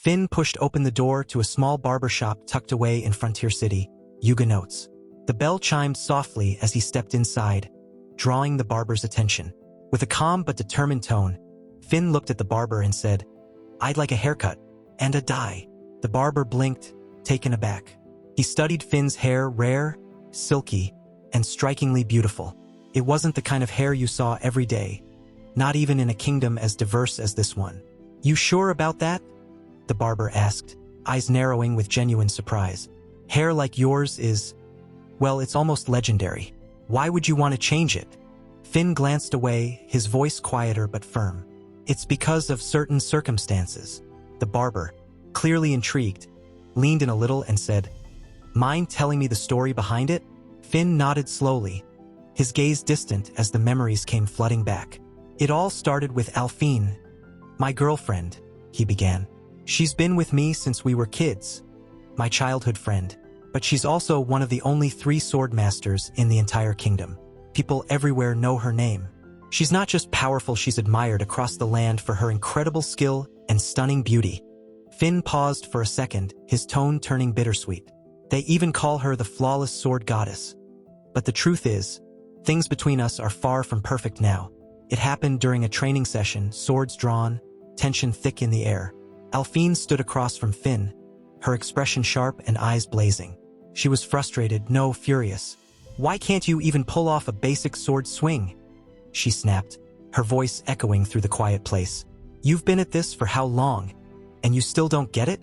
Finn pushed open the door to a small barber shop tucked away in Frontier City, Notes. The bell chimed softly as he stepped inside, drawing the barber's attention. With a calm but determined tone, Finn looked at the barber and said, "I'd like a haircut and a dye." The barber blinked, taken aback. He studied Finn's hair, rare, silky, and strikingly beautiful. It wasn't the kind of hair you saw every day, not even in a kingdom as diverse as this one. "You sure about that?" the barber asked, eyes narrowing with genuine surprise. "Hair like yours is, well, it's almost legendary. Why would you want to change it?" Finn glanced away, his voice quieter but firm. "It's because of certain circumstances." The barber, clearly intrigued, leaned in a little and said, "Mind telling me the story behind it?" Finn nodded slowly, his gaze distant as the memories came flooding back. "It all started with Alphine, my girlfriend," he began. "She's been with me since we were kids, my childhood friend, but she's also one of the only 3 sword masters in the entire kingdom. People everywhere know her name. She's not just powerful, she's admired across the land for her incredible skill and stunning beauty." Finn paused for a second, his tone turning bittersweet. "They even call her the flawless sword goddess. But the truth is, things between us are far from perfect now. It happened during a training session, swords drawn, tension thick in the air." Alphine stood across from Finn, her expression sharp and eyes blazing. She was frustrated, no, furious. "Why can't you even pull off a basic sword swing?" she snapped, her voice echoing through the quiet place. "You've been at this for how long, and you still don't get it?"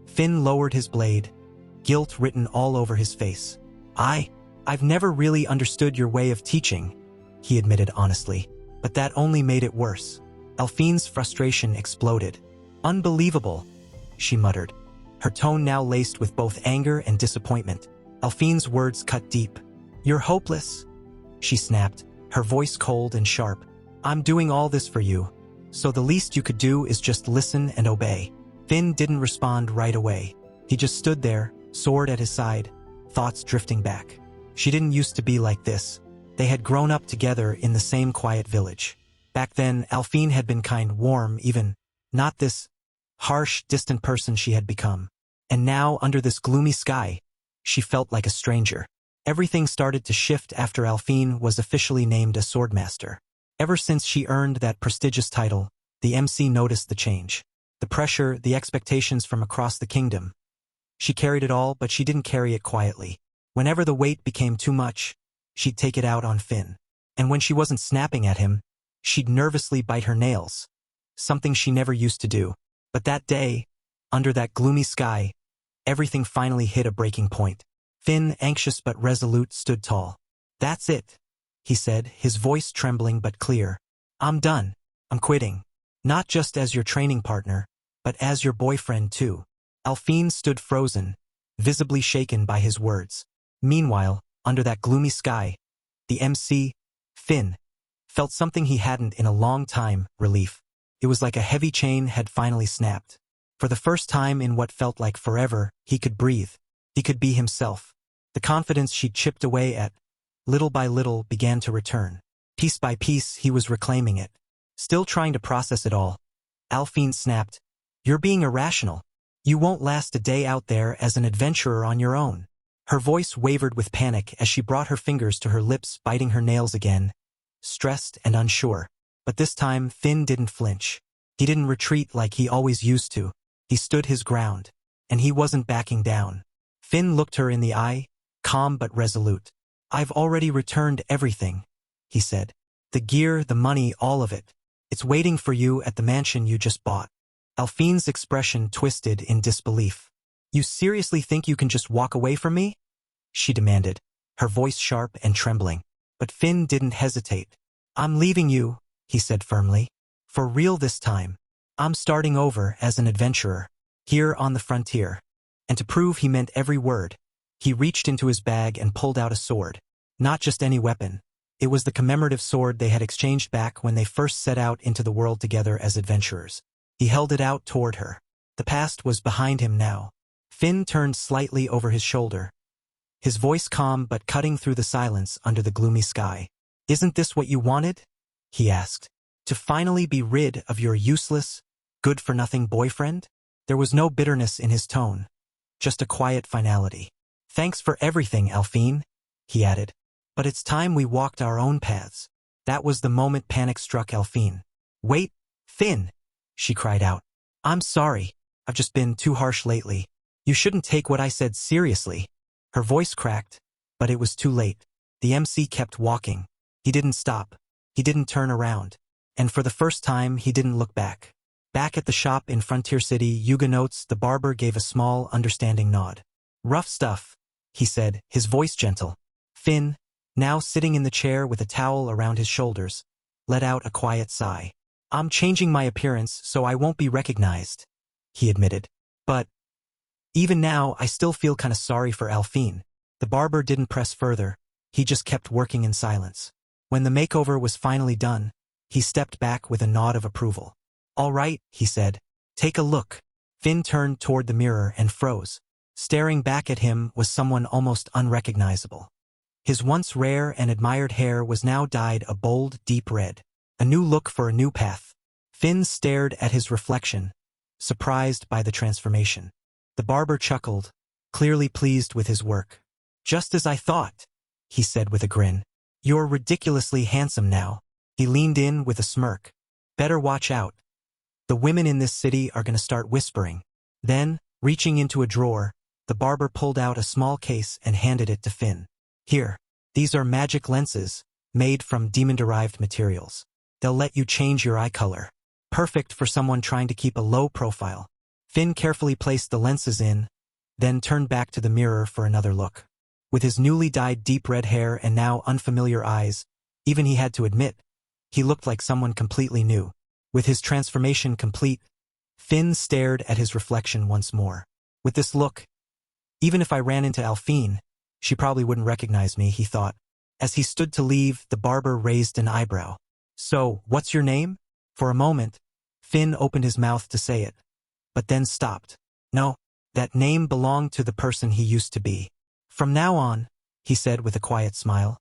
Finn lowered his blade, guilt written all over his face. I've never really understood your way of teaching," he admitted honestly, "but that only made it worse." Alphine's frustration exploded. "Unbelievable," she muttered, her tone now laced with both anger and disappointment. Alphine's words cut deep. "You're hopeless," she snapped, her voice cold and sharp. "I'm doing all this for you, so the least you could do is just listen and obey." Finn didn't respond right away. He just stood there, sword at his side, thoughts drifting back. She didn't used to be like this. They had grown up together in the same quiet village. Back then, Alphine had been kind, warm, even, not this harsh, distant person she had become. And now, under this gloomy sky, she felt like a stranger. Everything started to shift after Alphine was officially named a swordmaster. Ever since she earned that prestigious title, the MC noticed the change. The pressure, the expectations from across the kingdom. She carried it all, but she didn't carry it quietly. Whenever the weight became too much, she'd take it out on Finn. And when she wasn't snapping at him, she'd nervously bite her nails. Something she never used to do. But that day, under that gloomy sky, everything finally hit a breaking point. Finn, anxious but resolute, stood tall. "That's it," he said, his voice trembling but clear. "I'm done. I'm quitting. Not just as your training partner, but as your boyfriend too." Alphine stood frozen, visibly shaken by his words. Meanwhile, under that gloomy sky, the MC, Finn, felt something he hadn't in a long time, relief. It was like a heavy chain had finally snapped. For the first time in what felt like forever, he could breathe. He could be himself. The confidence she'd chipped away at, little by little, began to return. Piece by piece, he was reclaiming it. Still trying to process it all, Alphine snapped, "You're being irrational. You won't last a day out there as an adventurer on your own." Her voice wavered with panic as she brought her fingers to her lips, biting her nails again, stressed and unsure. But this time, Finn didn't flinch. He didn't retreat like he always used to. He stood his ground, and he wasn't backing down. Finn looked her in the eye, calm but resolute. "I've already returned everything," he said. "The gear, the money, all of it. It's waiting for you at the mansion you just bought." Alphine's expression twisted in disbelief. "You seriously think you can just walk away from me?" she demanded, her voice sharp and trembling. But Finn didn't hesitate. "I'm leaving you," he said firmly. "For real this time. I'm starting over as an adventurer, here on the frontier." And to prove he meant every word, he reached into his bag and pulled out a sword. Not just any weapon. It was the commemorative sword they had exchanged back when they first set out into the world together as adventurers. He held it out toward her. The past was behind him now. Finn turned slightly over his shoulder, his voice calm but cutting through the silence under the gloomy sky. "Isn't this what you wanted?" he asked. "To finally be rid of your useless, good-for-nothing boyfriend?" There was no bitterness in his tone, just a quiet finality. "Thanks for everything, Alphine," he added. "But it's time we walked our own paths." That was the moment panic struck Alphine. "Wait, Finn!" she cried out. "I'm sorry. I've just been too harsh lately. You shouldn't take what I said seriously." Her voice cracked, but it was too late. The MC kept walking. He didn't stop. He didn't turn around. And for the first time, he didn't look back. Back at the shop in Frontier City, Huguenots, the barber gave a small, understanding nod. "Rough stuff," he said, his voice gentle. Finn, now sitting in the chair with a towel around his shoulders, let out a quiet sigh. "I'm changing my appearance so I won't be recognized," he admitted. "But even now, I still feel kinda sorry for Alphine." The barber didn't press further. He just kept working in silence. When the makeover was finally done, he stepped back with a nod of approval. "All right," he said. "Take a look." Finn turned toward the mirror and froze. Staring back at him was someone almost unrecognizable. His once rare and admired hair was now dyed a bold, deep red. A new look for a new path. Finn stared at his reflection, surprised by the transformation. The barber chuckled, clearly pleased with his work. "Just as I thought," he said with a grin. "You're ridiculously handsome now." He leaned in with a smirk. "Better watch out. The women in this city are going to start whispering." Then, reaching into a drawer, the barber pulled out a small case and handed it to Finn. "Here, these are magic lenses, made from demon-derived materials. They'll let you change your eye color. Perfect for someone trying to keep a low profile." Finn carefully placed the lenses in, then turned back to the mirror for another look. With his newly dyed deep red hair and now unfamiliar eyes, even he had to admit, he looked like someone completely new. With his transformation complete, Finn stared at his reflection once more. With this look, even if I ran into Alphine, she probably wouldn't recognize me, he thought. As he stood to leave, the barber raised an eyebrow. "So, what's your name?" For a moment, Finn opened his mouth to say it, but then stopped. No, that name belonged to the person he used to be. "From now on," he said with a quiet smile,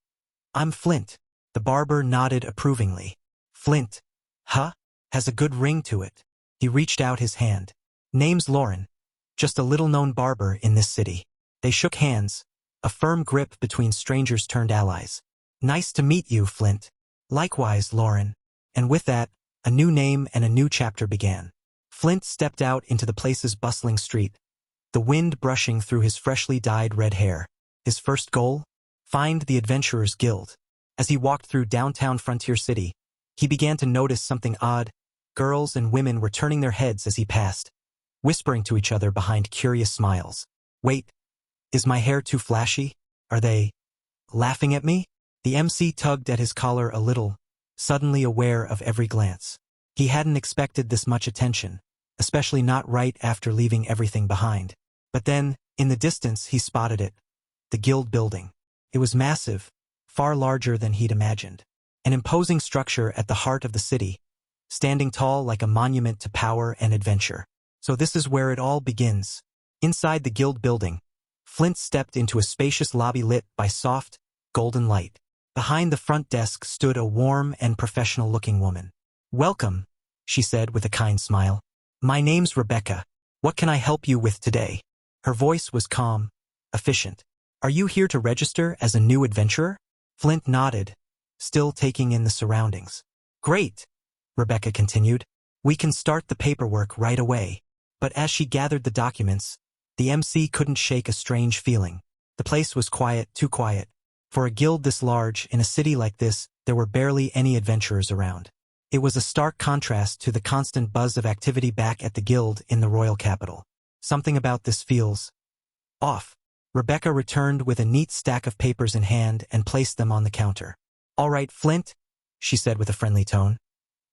"I'm Flint." The barber nodded approvingly. "Flint, huh? Has a good ring to it." He reached out his hand. "Name's Lauren. Just a little-known barber in this city." They shook hands, a firm grip between strangers turned allies. "Nice to meet you, Flint." "Likewise, Lauren." And with that, a new name and a new chapter began. Flint stepped out into the place's bustling street, the wind brushing through his freshly dyed red hair. His first goal? Find the Adventurers Guild. As he walked through downtown Frontier City, he began to notice something odd. Girls and women were turning their heads as he passed, whispering to each other behind curious smiles. "Wait, is my hair too flashy? Are they laughing at me?" The MC tugged at his collar a little, suddenly aware of every glance. He hadn't expected this much attention, especially not right after leaving everything behind. But then, in the distance, he spotted it. The guild building. It was massive, far larger than he'd imagined. An imposing structure at the heart of the city, standing tall like a monument to power and adventure. So this is where it all begins. Inside the guild building, Flint stepped into a spacious lobby lit by soft, golden light. Behind the front desk stood a warm and professional-looking woman. "Welcome," she said with a kind smile. "My name's Rebecca. What can I help you with today?" Her voice was calm, efficient. "Are you here to register as a new adventurer?" Flint nodded, still taking in the surroundings. "Great," Rebecca continued. "We can start the paperwork right away." But as she gathered the documents, the MC couldn't shake a strange feeling. The place was quiet, too quiet. For a guild this large, in a city like this, there were barely any adventurers around. It was a stark contrast to the constant buzz of activity back at the guild in the royal capital. Something about this feels off. Rebecca returned with a neat stack of papers in hand and placed them on the counter. "All right, Flint," she said with a friendly tone.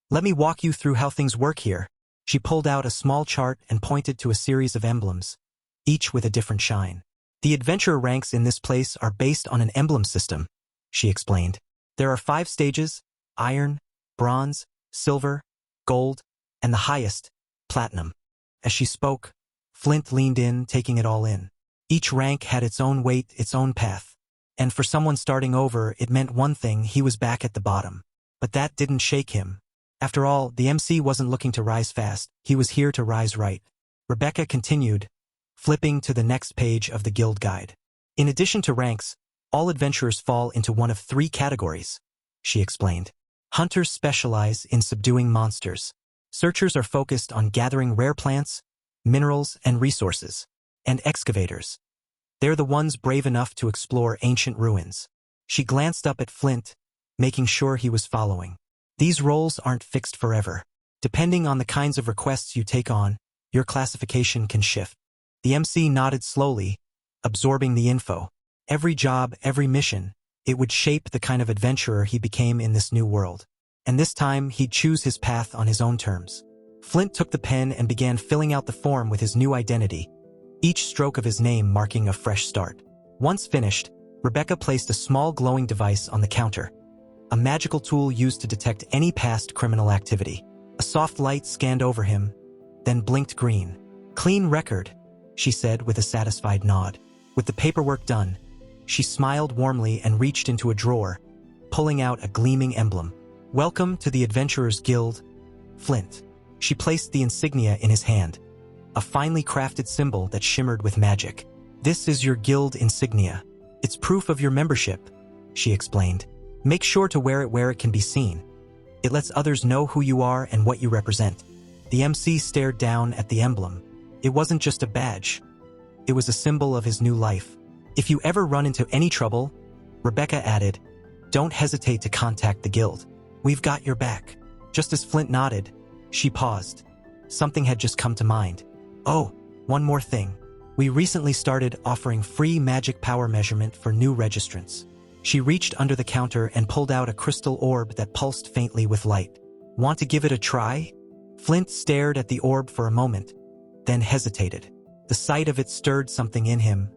"Let me walk you through how things work here." She pulled out a small chart and pointed to a series of emblems, each with a different shine. "The adventurer ranks in this place are based on an emblem system," she explained. "There are 5 stages: iron, bronze, silver, gold, and the highest, platinum." As she spoke, Flint leaned in, taking it all in. Each rank had its own weight, its own path. And for someone starting over, it meant one thing: he was back at the bottom. But that didn't shake him. After all, the MC wasn't looking to rise fast, he was here to rise right. Rebecca continued, flipping to the next page of the guild guide. In addition to ranks, all adventurers fall into one of 3 categories, she explained. Hunters specialize in subduing monsters. Searchers are focused on gathering rare plants, minerals, and resources. And excavators. They're the ones brave enough to explore ancient ruins. She glanced up at Flint, making sure he was following. These roles aren't fixed forever. Depending on the kinds of requests you take on, your classification can shift. The MC nodded slowly, absorbing the info. Every job, every mission, it would shape the kind of adventurer he became in this new world. And this time, he'd choose his path on his own terms. Flint took the pen and began filling out the form with his new identity, each stroke of his name marking a fresh start. Once finished, Rebecca placed a small glowing device on the counter, a magical tool used to detect any past criminal activity. A soft light scanned over him, then blinked green. "Clean record," she said with a satisfied nod. With the paperwork done, she smiled warmly and reached into a drawer, pulling out a gleaming emblem. "Welcome to the Adventurers Guild, Flint." She placed the insignia in his hand, a finely crafted symbol that shimmered with magic. "This is your guild insignia. It's proof of your membership," she explained. "Make sure to wear it where it can be seen. It lets others know who you are and what you represent." The MC stared down at the emblem. It wasn't just a badge. It was a symbol of his new life. "If you ever run into any trouble," Rebecca added, "don't hesitate to contact the guild. We've got your back." Just as Flint nodded, she paused. Something had just come to mind. "Oh, one more thing. We recently started offering free magic power measurement for new registrants." She reached under the counter and pulled out a crystal orb that pulsed faintly with light. "Want to give it a try?" Flint stared at the orb for a moment, then hesitated. The sight of it stirred something in him,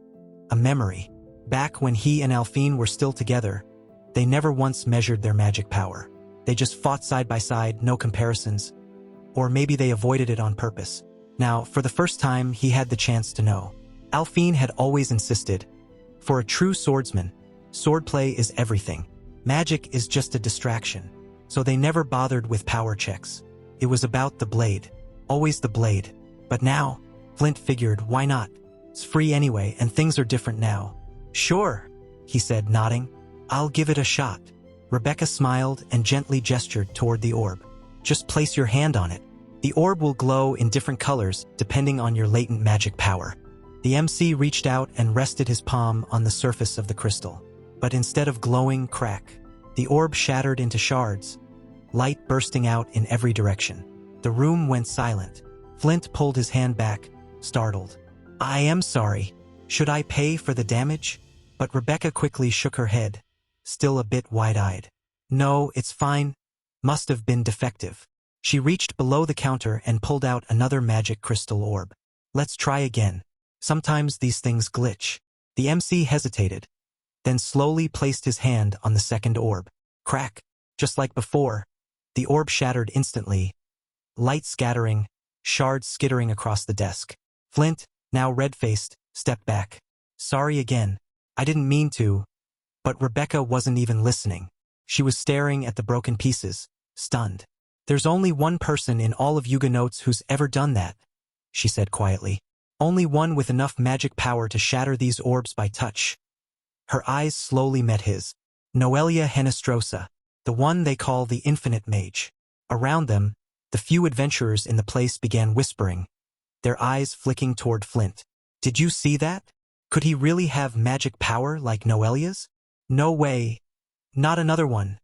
a memory. Back when he and Alphine were still together, they never once measured their magic power. They just fought side by side, no comparisons. Or maybe they avoided it on purpose. Now, for the first time, he had the chance to know. Alphine had always insisted, for a true swordsman, swordplay is everything. Magic is just a distraction. So they never bothered with power checks. It was about the blade. Always the blade. But now, Flint figured, why not? It's free anyway, and things are different now. "Sure," he said, nodding. "I'll give it a shot." Rebecca smiled and gently gestured toward the orb. "Just place your hand on it. The orb will glow in different colors depending on your latent magic power." The MC reached out and rested his palm on the surface of the crystal. But instead of glowing crack, the orb shattered into shards, light bursting out in every direction. The room went silent. Flint pulled his hand back, startled. "I am sorry. Should I pay for the damage?" But Rebecca quickly shook her head, still a bit wide-eyed. "No, it's fine. Must have been defective." She reached below the counter and pulled out another magic crystal orb. "Let's try again. Sometimes these things glitch." The MC hesitated, then slowly placed his hand on the second orb. Crack. Just like before, the orb shattered instantly, light scattering, shards skittering across the desk. Flint, now red-faced, stepped back. "Sorry again. I didn't mean to." But Rebecca wasn't even listening. She was staring at the broken pieces, stunned. "There's only one person in all of Yuga Notes who's ever done that," she said quietly. "Only one with enough magic power to shatter these orbs by touch." Her eyes slowly met his. Noelia Henestrosa, the one they call the Infinite Mage. Around them, the few adventurers in the place began whispering, their eyes flicking toward Flint. "Did you see that? Could he really have magic power like Noelia's? No way. Not another one."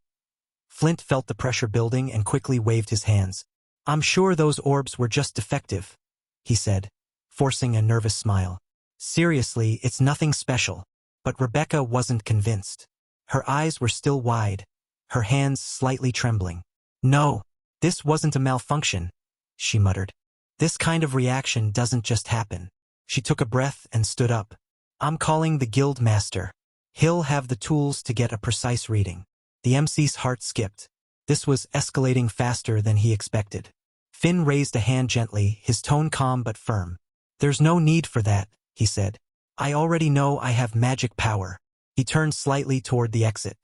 Flint felt the pressure building and quickly waved his hands. "I'm sure those orbs were just defective," he said, forcing a nervous smile. "Seriously, it's nothing special." But Rebecca wasn't convinced. Her eyes were still wide, her hands slightly trembling. "No, this wasn't a malfunction," she muttered. "This kind of reaction doesn't just happen." She took a breath and stood up. "I'm calling the guild master. He'll have the tools to get a precise reading." The MC's heart skipped. This was escalating faster than he expected. Finn raised a hand gently, his tone calm but firm. "There's no need for that," he said. "I already know I have magic power." He turned slightly toward the exit.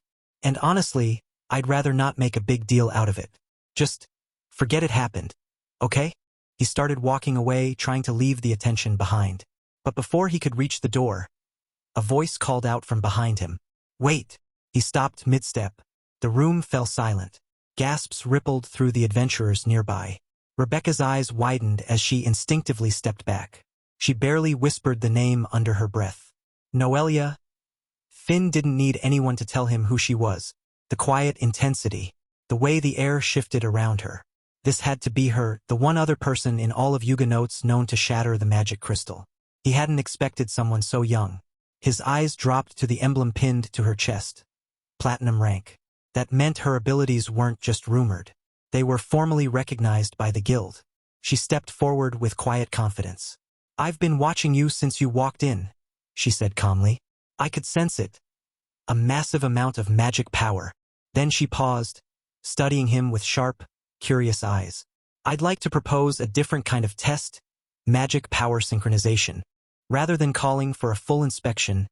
"And honestly, I'd rather not make a big deal out of it. Just forget it happened. Okay?" He started walking away, trying to leave the attention behind. But before he could reach the door, a voice called out from behind him. "Wait!" He stopped mid-step. The room fell silent. Gasps rippled through the adventurers nearby. Rebecca's eyes widened as she instinctively stepped back. She barely whispered the name under her breath. Noelia. Finn didn't need anyone to tell him who she was. The quiet intensity, the way the air shifted around her. This had to be her, the one other person in all of Huguenots known to shatter the magic crystal. He hadn't expected someone so young. His eyes dropped to the emblem pinned to her chest. Platinum rank. That meant her abilities weren't just rumored. They were formally recognized by the guild. She stepped forward with quiet confidence. "I've been watching you since you walked in," she said calmly. "I could sense it. A massive amount of magic power." Then she paused, studying him with sharp, curious eyes. "I'd like to propose a different kind of test, magic power synchronization." Rather than calling for a full inspection,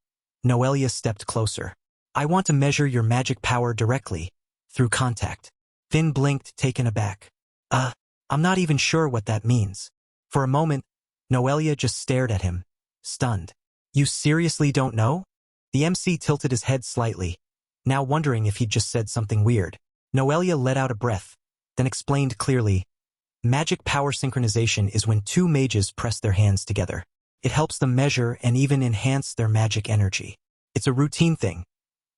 Noelia stepped closer. "I want to measure your magic power directly, through contact." Finn blinked, taken aback. I'm not even sure what that means." For a moment, Noelia just stared at him, stunned. "You seriously don't know?" The MC tilted his head slightly, now wondering if he'd just said something weird. Noelia let out a breath, then explained clearly. "Magic power synchronization is when two mages press their hands together. It helps them measure and even enhance their magic energy. It's a routine thing.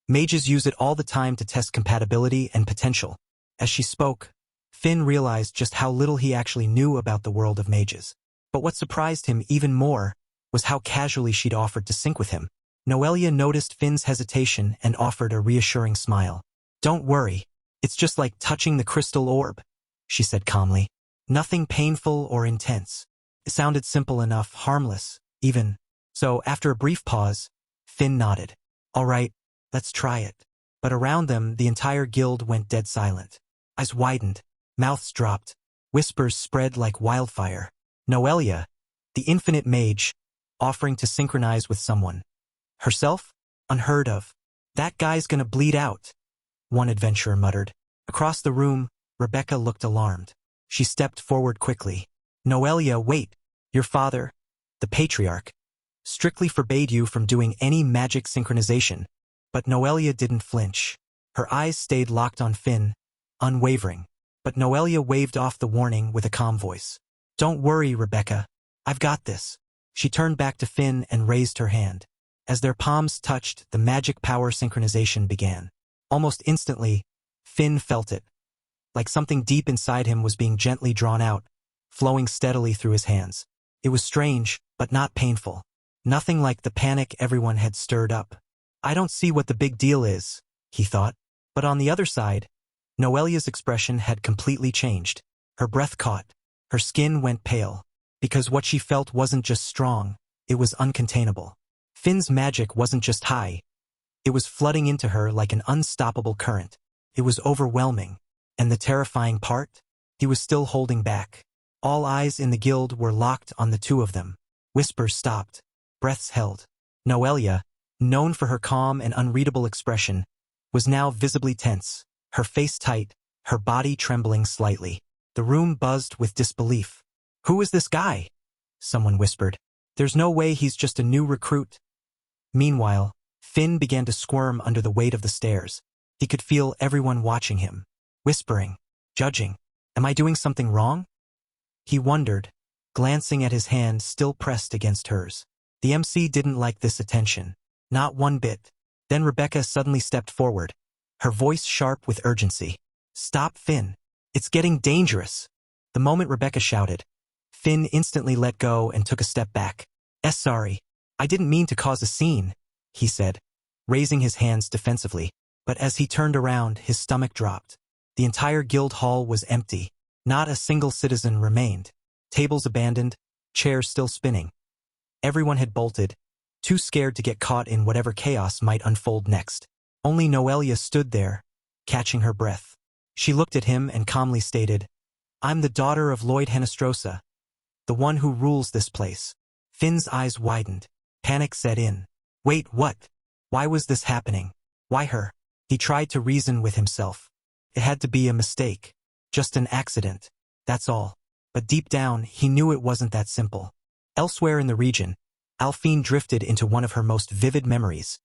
Mages use it all the time to test compatibility and potential." As she spoke, Finn realized just how little he actually knew about the world of mages. But what surprised him even more was how casually she'd offered to sync with him. Noelia noticed Finn's hesitation and offered a reassuring smile. "Don't worry, it's just like touching the crystal orb," she said calmly. "Nothing painful or intense." It sounded simple enough, harmless, even. So, after a brief pause, Finn nodded. "All right, let's try it." But around them, the entire guild went dead silent. Eyes widened, mouths dropped, whispers spread like wildfire. Noelia, the infinite mage, offering to synchronize with someone. Herself? Unheard of. "That guy's gonna bleed out," one adventurer muttered. Across the room, Rebecca looked alarmed. She stepped forward quickly. "Noelia, wait. Your father, the patriarch, strictly forbade you from doing any magic synchronization." But Noelia didn't flinch. Her eyes stayed locked on Finn, unwavering. But Noelia waved off the warning with a calm voice. "Don't worry, Rebecca. I've got this." She turned back to Finn and raised her hand. As their palms touched, the magic power synchronization began. Almost instantly, Finn felt it. Like something deep inside him was being gently drawn out, flowing steadily through his hands. It was strange, but not painful. Nothing like the panic everyone had stirred up. "I don't see what the big deal is," he thought. But on the other side, Noelia's expression had completely changed. Her breath caught. Her skin went pale. Because what she felt wasn't just strong, it was uncontainable. Finn's magic wasn't just high. It was flooding into her like an unstoppable current. It was overwhelming. And the terrifying part? He was still holding back. All eyes in the guild were locked on the two of them. Whispers stopped. Breaths held. Noelia, known for her calm and unreadable expression, was now visibly tense, her face tight, her body trembling slightly. The room buzzed with disbelief. "Who is this guy?" someone whispered. "There's no way he's just a new recruit." Meanwhile, Finn began to squirm under the weight of the stairs. He could feel everyone watching him, whispering, judging. Am I doing something wrong? He wondered, glancing at his hand still pressed against hers. The MC didn't like this attention. Not one bit. Then Rebecca suddenly stepped forward, her voice sharp with urgency. "Stop, Finn. It's getting dangerous." The moment Rebecca shouted, Finn instantly let go and took a step back. Sorry. I didn't mean to cause a scene," he said, raising his hands defensively. But as he turned around, his stomach dropped. The entire guild hall was empty. Not a single citizen remained. Tables abandoned, chairs still spinning. Everyone had bolted, too scared to get caught in whatever chaos might unfold next. Only Noelia stood there, catching her breath. She looked at him and calmly stated, "I'm the daughter of Lloyd Henestrosa, the one who rules this place." Finn's eyes widened. Panic set in. Wait, what? Why was this happening? Why her? He tried to reason with himself. It had to be a mistake. Just an accident. That's all. But deep down, he knew it wasn't that simple. Elsewhere in the region, Alphine drifted into one of her most vivid memories,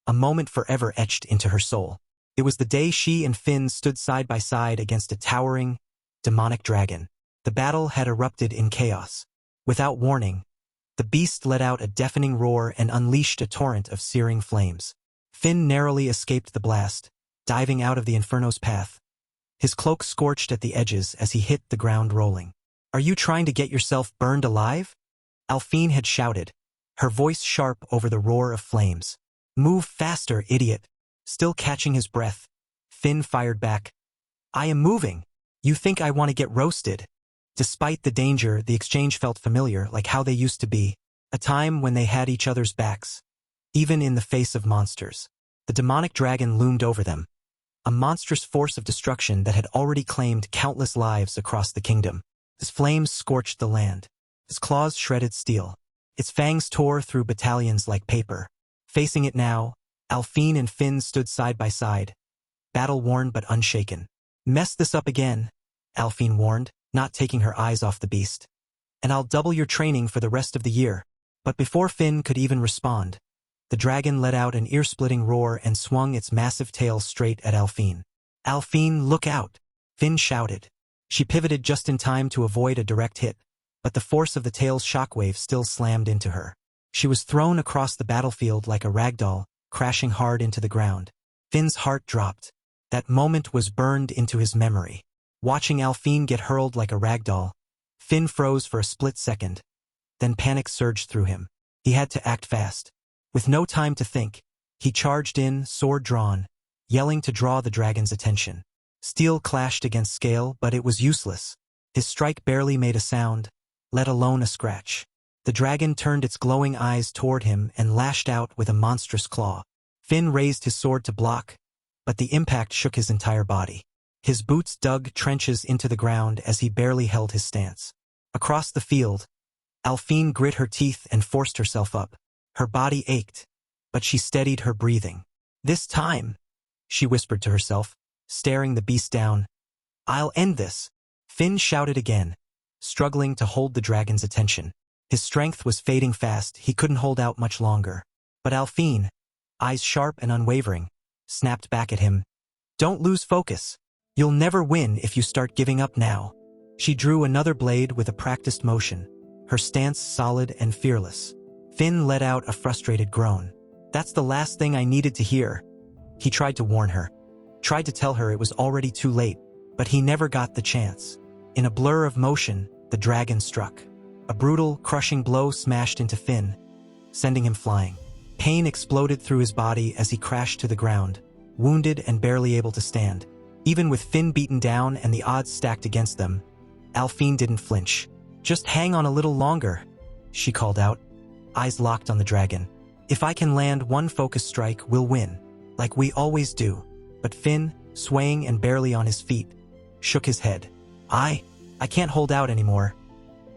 a moment forever etched into her soul. It was the day she and Finn stood side by side against a towering, demonic dragon. The battle had erupted in chaos. Without warning, the beast let out a deafening roar and unleashed a torrent of searing flames. Finn narrowly escaped the blast, diving out of the Inferno's path. His cloak scorched at the edges as he hit the ground rolling. "Are you trying to get yourself burned alive?" Alphine had shouted, her voice sharp over the roar of flames. "Move faster, idiot." Still catching his breath, Finn fired back. "I am moving. You think I want to get roasted?" Despite the danger, the exchange felt familiar, like how they used to be, a time when they had each other's backs, even in the face of monsters. The demonic dragon loomed over them, a monstrous force of destruction that had already claimed countless lives across the kingdom. His flames scorched the land. His claws shredded steel. Its fangs tore through battalions like paper. Facing it now, Alphine and Finn stood side by side, battle-worn but unshaken. "Mess this up again," Alphine warned, not taking her eyes off the beast. "And I'll double your training for the rest of the year." But before Finn could even respond, the dragon let out an ear-splitting roar and swung its massive tail straight at Alphine. "Alphine, look out!" Finn shouted. She pivoted just in time to avoid a direct hit, but the force of the tail's shockwave still slammed into her. She was thrown across the battlefield like a ragdoll, crashing hard into the ground. Finn's heart dropped. That moment was burned into his memory. Watching Alphine get hurled like a ragdoll, Finn froze for a split second. Then panic surged through him. He had to act fast. With no time to think, he charged in, sword drawn, yelling to draw the dragon's attention. Steel clashed against scale, but it was useless. His strike barely made a sound, let alone a scratch. The dragon turned its glowing eyes toward him and lashed out with a monstrous claw. Finn raised his sword to block, but the impact shook his entire body. His boots dug trenches into the ground as he barely held his stance. Across the field, Alphine grit her teeth and forced herself up. Her body ached, but she steadied her breathing. "This time," she whispered to herself, staring the beast down, "I'll end this." Finn shouted again, struggling to hold the dragon's attention. His strength was fading fast, he couldn't hold out much longer. But Alphine, eyes sharp and unwavering, snapped back at him. "Don't lose focus. You'll never win if you start giving up now." She drew another blade with a practiced motion, her stance solid and fearless. Finn let out a frustrated groan. "That's the last thing I needed to hear." He tried to warn her, tried to tell her it was already too late, but he never got the chance. In a blur of motion, the dragon struck. A brutal, crushing blow smashed into Finn, sending him flying. Pain exploded through his body as he crashed to the ground, wounded and barely able to stand. Even with Finn beaten down and the odds stacked against them, Alphine didn't flinch. "Just hang on a little longer," she called out, eyes locked on the dragon. "If I can land one focus strike, we'll win, like we always do." But Finn, swaying and barely on his feet, shook his head. I can't hold out anymore."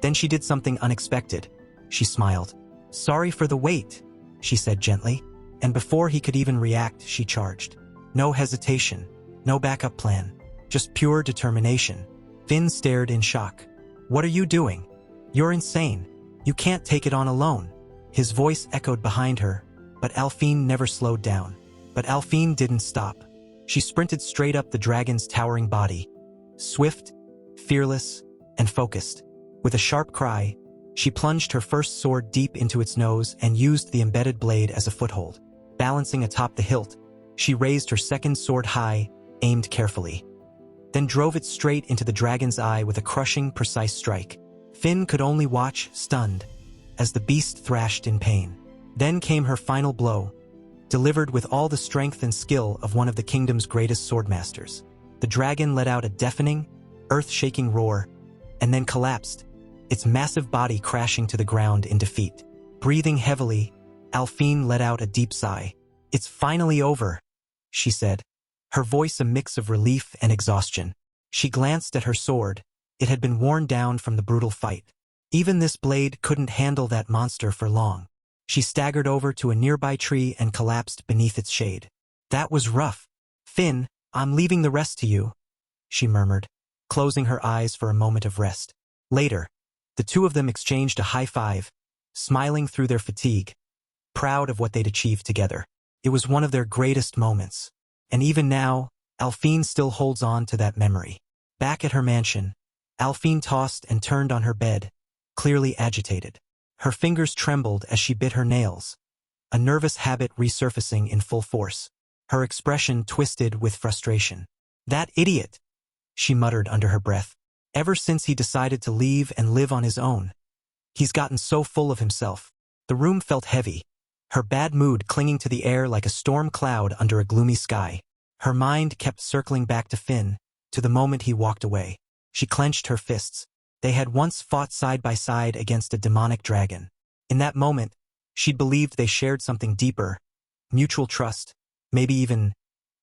Then she did something unexpected. She smiled. "Sorry for the wait," she said gently, and before he could even react, she charged. No hesitation, no backup plan, just pure determination. Finn stared in shock. "What are you doing? You're insane. You can't take it on alone." His voice echoed behind her, but Alphine never slowed down. But Alphine didn't stop. She sprinted straight up the dragon's towering body, swift, fearless, and focused. With a sharp cry, she plunged her first sword deep into its nose and used the embedded blade as a foothold. Balancing atop the hilt, she raised her second sword high, aimed carefully, then drove it straight into the dragon's eye with a crushing, precise strike. Finn could only watch, stunned, as the beast thrashed in pain. Then came her final blow, delivered with all the strength and skill of one of the kingdom's greatest swordmasters. The dragon let out a deafening, earth-shaking roar, and then collapsed, its massive body crashing to the ground in defeat. Breathing heavily, Alphine let out a deep sigh. "It's finally over," she said, her voice a mix of relief and exhaustion. She glanced at her sword. It had been worn down from the brutal fight. Even this blade couldn't handle that monster for long. She staggered over to a nearby tree and collapsed beneath its shade. "That was rough. Finn, I'm leaving the rest to you," she murmured, closing her eyes for a moment of rest. Later, the two of them exchanged a high five, smiling through their fatigue, proud of what they'd achieved together. It was one of their greatest moments. And even now, Alphine still holds on to that memory. Back at her mansion, Alphine tossed and turned on her bed, clearly agitated. Her fingers trembled as she bit her nails, a nervous habit resurfacing in full force. Her expression twisted with frustration. "That idiot," she muttered under her breath. "Ever since he decided to leave and live on his own, he's gotten so full of himself." The room felt heavy, her bad mood clinging to the air like a storm cloud under a gloomy sky. Her mind kept circling back to Finn, to the moment he walked away. She clenched her fists. They had once fought side by side against a demonic dragon. In that moment, she'd believed they shared something deeper, mutual trust, maybe even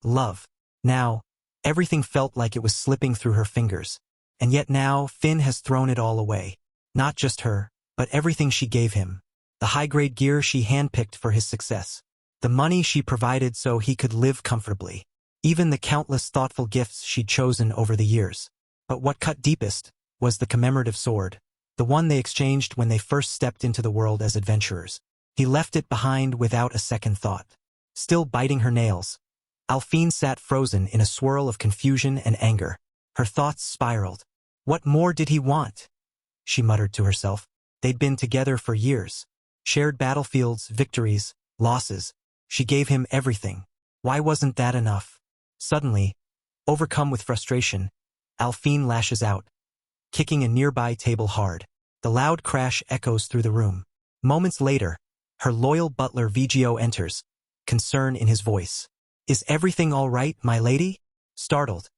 love. Now, everything felt like it was slipping through her fingers. And yet now, Finn has thrown it all away. Not just her, but everything she gave him. The high-grade gear she handpicked for his success. The money she provided so he could live comfortably. Even the countless thoughtful gifts she'd chosen over the years. But what cut deepest was the commemorative sword, the one they exchanged when they first stepped into the world as adventurers. He left it behind without a second thought. Still biting her nails, Alphine sat frozen in a swirl of confusion and anger. Her thoughts spiraled. What more did he want? She muttered to herself. They'd been together for years. Shared battlefields, victories, losses. She gave him everything. Why wasn't that enough? Suddenly, overcome with frustration, Alphine lashes out, kicking a nearby table hard. The loud crash echoes through the room. Moments later, her loyal butler Vigio enters, concern in his voice. "Is everything all right, my lady?" Startled,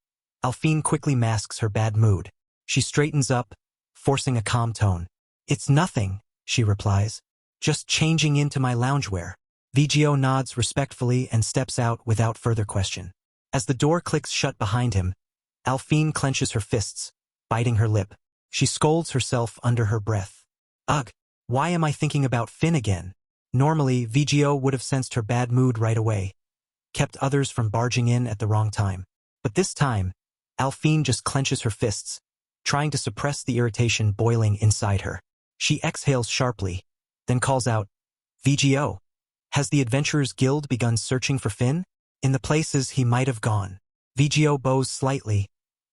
Alphine quickly masks her bad mood. She straightens up, forcing a calm tone. "It's nothing," she replies. "Just changing into my loungewear." Vigio nods respectfully and steps out without further question. As the door clicks shut behind him, Alphine clenches her fists, biting her lip. She scolds herself under her breath. Ugh, why am I thinking about Finn again? Normally, Vigio would have sensed her bad mood right away, kept others from barging in at the wrong time. But this time, Alphine just clenches her fists, trying to suppress the irritation boiling inside her. She exhales sharply, then calls out, "Vigio, has the Adventurers Guild begun searching for Finn? In the places he might have gone?" Vigio bows slightly,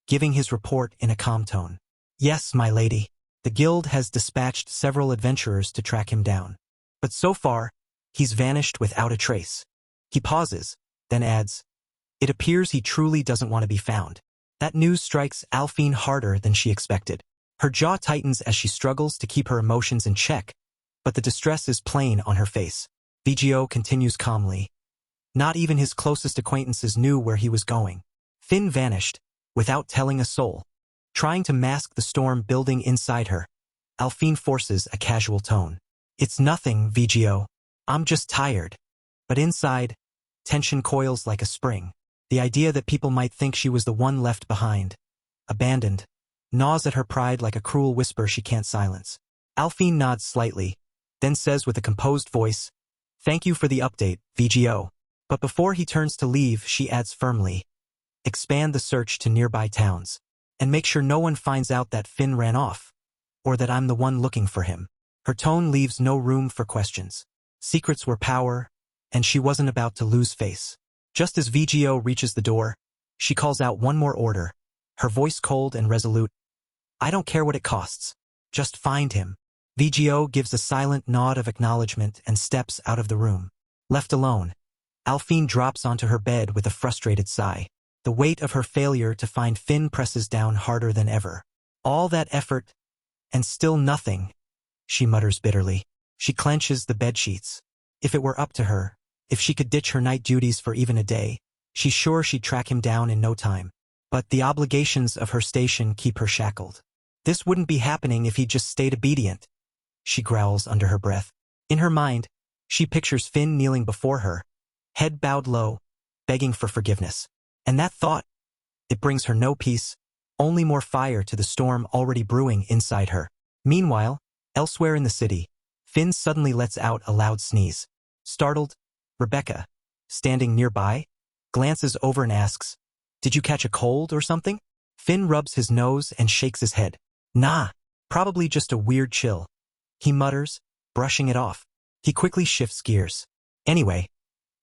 giving his report in a calm tone. "Yes, my lady. The guild has dispatched several adventurers to track him down. But so far, he's vanished without a trace." He pauses, then adds, "It appears he truly doesn't want to be found." That news strikes Alphine harder than she expected. Her jaw tightens as she struggles to keep her emotions in check, but the distress is plain on her face. Vigio continues calmly. Not even his closest acquaintances knew where he was going. Finn vanished, without telling a soul. Trying to mask the storm building inside her, Alphine forces a casual tone. "It's nothing, Vigio. I'm just tired." But inside, tension coils like a spring. The idea that people might think she was the one left behind, abandoned, gnaws at her pride like a cruel whisper she can't silence. Alphine nods slightly, then says with a composed voice, "Thank you for the update, Vigio." But before he turns to leave, she adds firmly, "Expand the search to nearby towns, and make sure no one finds out that Finn ran off, or that I'm the one looking for him." Her tone leaves no room for questions. Secrets were power, and she wasn't about to lose face. Just as Vigio reaches the door, she calls out one more order, her voice cold and resolute. "I don't care what it costs. Just find him." Vigio gives a silent nod of acknowledgement and steps out of the room. Left alone, Alphine drops onto her bed with a frustrated sigh. The weight of her failure to find Finn presses down harder than ever. All that effort, and still nothing, she mutters bitterly. She clenches the bedsheets. If it were up to her, if she could ditch her night duties for even a day, she's sure she'd track him down in no time. But the obligations of her station keep her shackled. This wouldn't be happening if he'd just stayed obedient, she growls under her breath. In her mind, she pictures Finn kneeling before her, head bowed low, begging for forgiveness. And that thought, it brings her no peace, only more fire to the storm already brewing inside her. Meanwhile, elsewhere in the city, Finn suddenly lets out a loud sneeze. Startled, Rebecca, standing nearby, glances over and asks, "Did you catch a cold or something?" Finn rubs his nose and shakes his head. "Nah, Probably just a weird chill. He mutters, brushing it off. He quickly shifts gears. Anyway,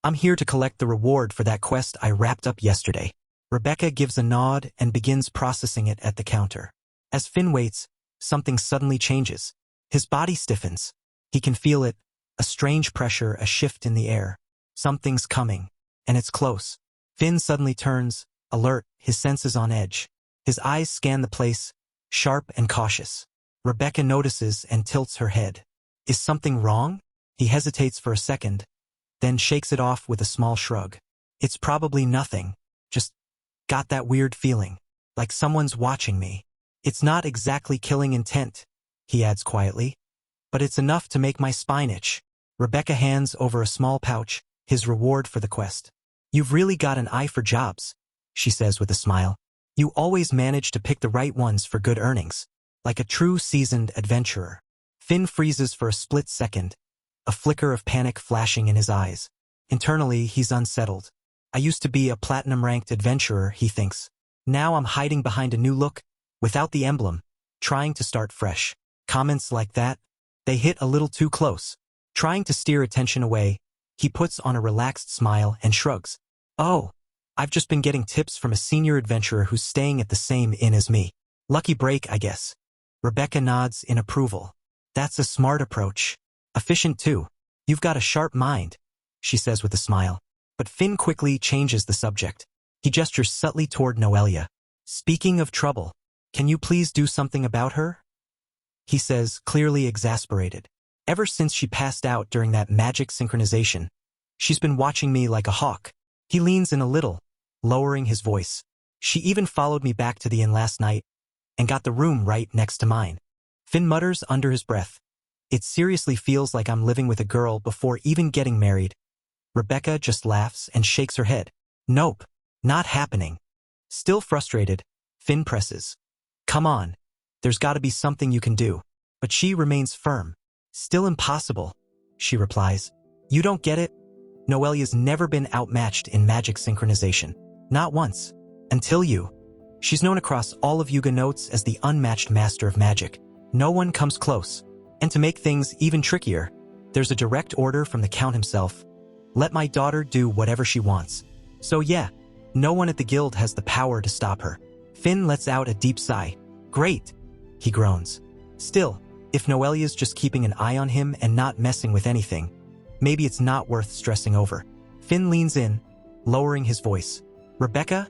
I'm here to collect the reward for that quest I wrapped up yesterday. Rebecca gives a nod and begins processing it at the counter. As Finn waits, something suddenly changes. His body stiffens. He can feel it, a strange pressure, a shift in the air. Something's coming, and it's close. Finn suddenly turns, alert, his senses on edge. His eyes scan the place, sharp and cautious. Rebecca notices and tilts her head. Is something wrong? He hesitates for a second, then shakes it off with a small shrug. It's probably nothing, just got that weird feeling, like someone's watching me. It's not exactly killing intent, he adds quietly, but it's enough to make my spine itch. Rebecca hands over a small pouch, his reward for the quest. You've really got an eye for jobs, she says with a smile. You always manage to pick the right ones for good earnings, like a true seasoned adventurer. Finn freezes for a split second, a flicker of panic flashing in his eyes. Internally, he's unsettled. I used to be a platinum-ranked adventurer, he thinks. Now I'm hiding behind a new look, without the emblem, trying to start fresh. Comments like that, they hit a little too close. Trying to steer attention away, he puts on a relaxed smile and shrugs. Oh, I've just been getting tips from a senior adventurer who's staying at the same inn as me. Lucky break, I guess. Rebecca nods in approval. That's a smart approach. Efficient too. You've got a sharp mind, she says with a smile. But Finn quickly changes the subject. He gestures subtly toward Noelia. Speaking of trouble, can you please do something about her? He says, clearly exasperated. Ever since she passed out during that magic synchronization, she's been watching me like a hawk. He leans in a little, lowering his voice. She even followed me back to the inn last night and got the room right next to mine. Finn mutters under his breath. It seriously feels like I'm living with a girl before even getting married. Rebecca just laughs and shakes her head. Nope, not happening. Still frustrated, Finn presses. Come on, there's got to be something you can do. But she remains firm. Still impossible, she replies. You don't get it? Noelia's never been outmatched in magic synchronization. Not once. Until you. She's known across all of Yuga Notes as the unmatched master of magic. No one comes close. And to make things even trickier, there's a direct order from the Count himself. Let my daughter do whatever she wants. So yeah, no one at the guild has the power to stop her. Finn lets out a deep sigh. Great, he groans. Still, if Noelia's just keeping an eye on him and not messing with anything, maybe it's not worth stressing over. Finn leans in, lowering his voice. Rebecca,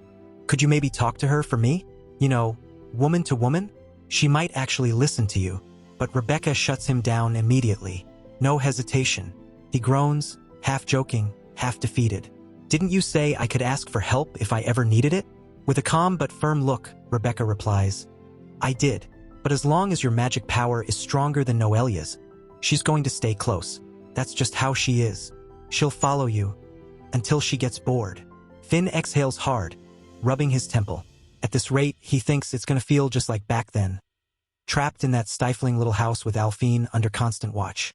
could you maybe talk to her for me? You know, woman to woman? She might actually listen to you. But Rebecca shuts him down immediately. No hesitation. He groans, half joking, half defeated. Didn't you say I could ask for help if I ever needed it? With a calm but firm look, Rebecca replies. I did. But as long as your magic power is stronger than Noelia's, she's going to stay close. That's just how she is. She'll follow you until she gets bored. Finn exhales hard, rubbing his temple. At this rate, he thinks it's going to feel just like back then. Trapped in that stifling little house with Alphine under constant watch.